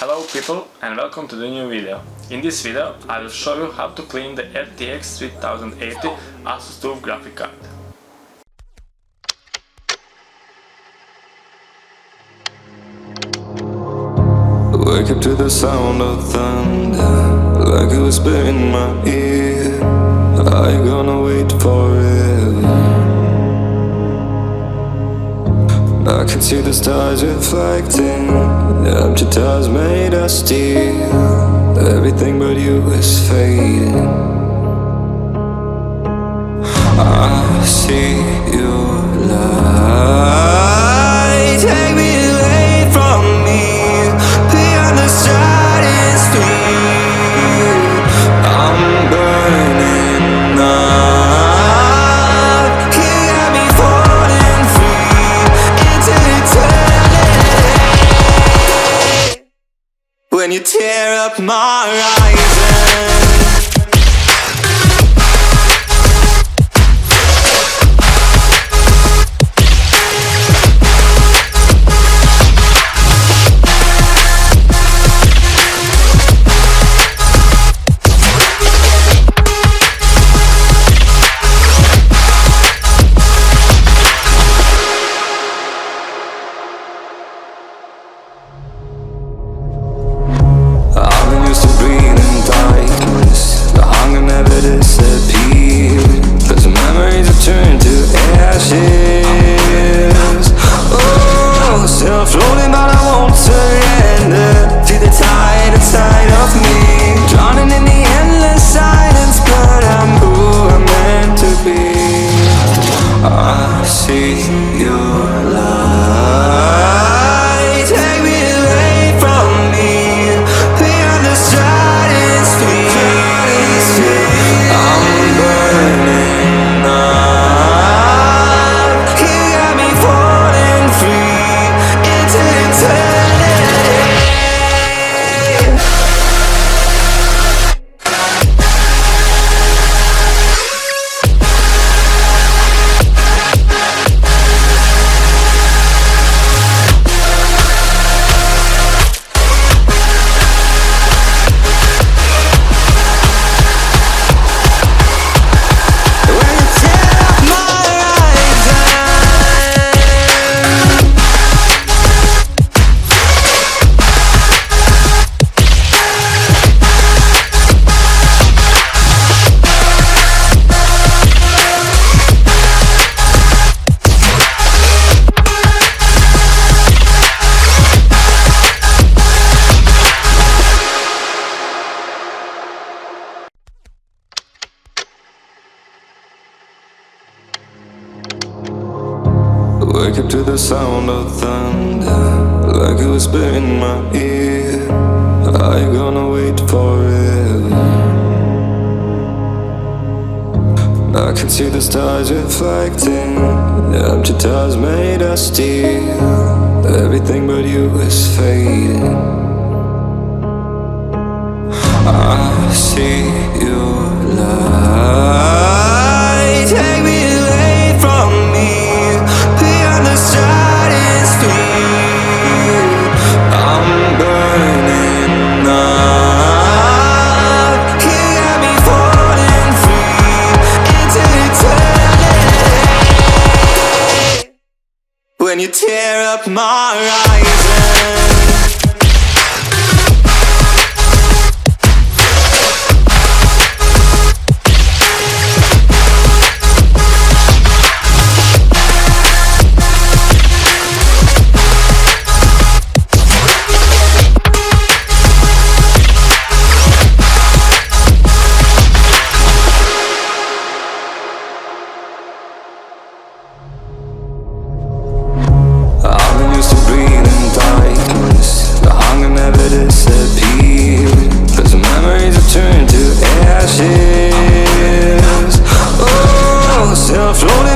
Hello people and welcome to the new video. In this video I will show you how to clean the RTX 3080 Asus TUF graphic card. Wake up to the sound of thunder, like a whisper in my ear. Are you gonna wait forever? I can see the stars reflecting, the empty tires made of steel. Everything but you is fading. I see your light, take me away from me, beyond the stratosphere. I'm burning up, you got me falling free into eternity. When you tear up my horizon, wake up to the sound of thunder, like a whisper in my ear. Are you gonna wait forever? I can see the stars reflecting, the empty tires made of steel. Everything but you is fading. I see your light, take me away from me, beyond the stratosphere. I'm burning up, you got me falling free into eternity. When you tear up my horizon, floating